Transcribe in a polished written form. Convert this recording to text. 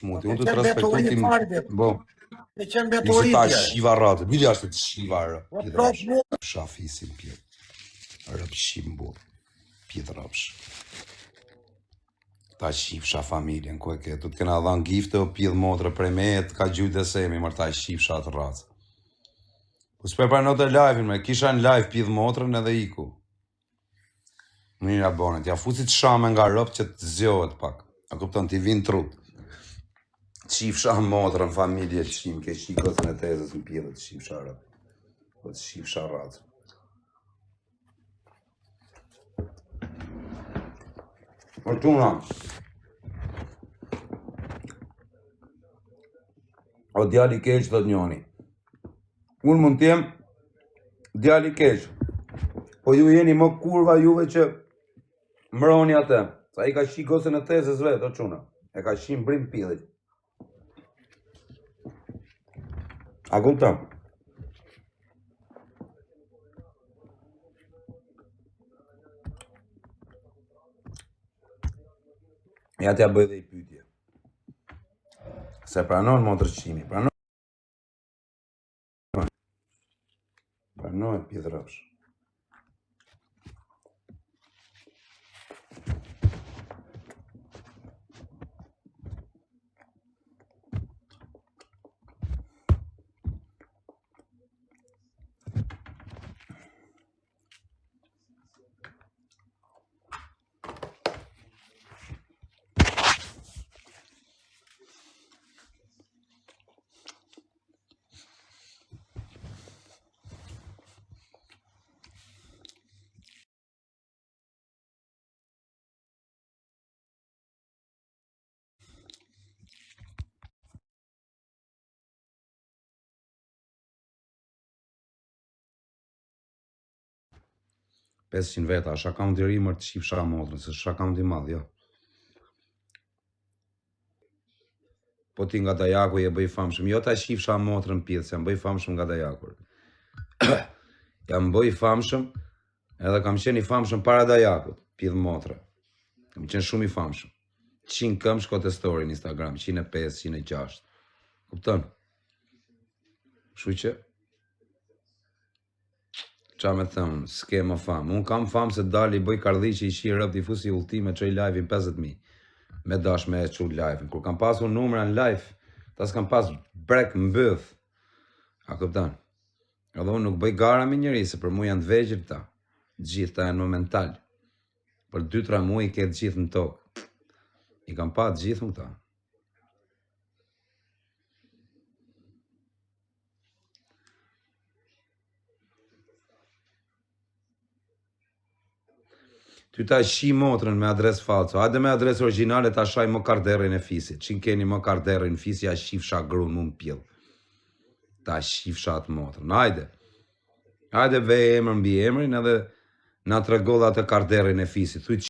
Muti, unë të respektu ti bo. Me qenë Ishte ta betoritje. shiva ratë, bili ashtë të shiva rë. Po prap mu. Shafisin pjetë. Rëpshim bu. Pjetë rëpsh. Ta shifsha familjen, ku e ke, tu të kena dhanë gifte o pjedh motre prej me e të ka gjujtë e semi, mërë ta shifsha atë racë. Po s'pe pra në të live-in me, kisha në live pjedh motrën edhe iku. Më një abonet, ja fusit shame nga rëpë që të zjohet pak. A kupton, t'i vinë trut. Shifsha motrën, familje, shim, ke shikotën e tezës në pjedhët, shifsha rëpë. Po të shifsha racë. Fortuna. O djali keq të njoni. Unë mund t'jem djali keq. Po ju jeni më kurva juve që mbroni atë. Sa i ka shi gocën e tezës vetë, o quna. E ka shi mbrim pjedhit. A kuptam? Ja t'ja bëj dhe i pytje. Se pranon motër qimi, pranon e pjedhrësh. $500 veta, është akaunti i rimër të shifsha motrën, se është akaunti i madh, jo. Po ti nga Dajaku je bëj famshëm, jo ta shifsha motrën pjedh, se jam bëj famshëm nga Dajakur. Jam bëj famshëm, edhe kam qenë i famshëm para Dajakut, pjedh motra. Kam qenë shumë i famshëm. 100 këm shko të story në Instagram, 105, 106. Kupton? Kështu që qa me thëmë, s'ke më famë. Unë kam famë se dali bëj kardhi që i shi rëp t'i fusi ultime që i live-in 50.000. Me dash me e që live-in. Kur kam pasu numra në live, ta s'kam pas brek mbëth. A këptan? Edhe unë nuk bëj gara me njëri, se për mu janë të vegjër ta. Gjithë ta janë momental. Për 2-3 mu i ketë gjithë në tokë. I kam pa gjithë më ta. Ty ta shi motrën me adres falco, hajde me adres originale ta shaj më karderin e fisit. Qin keni më karderin fisi, ja shifsha grun më pjell. Ta shifsha atë motrën, hajde. Hajde vej emër mbi emrin edhe na tregodha të karderin e fisit.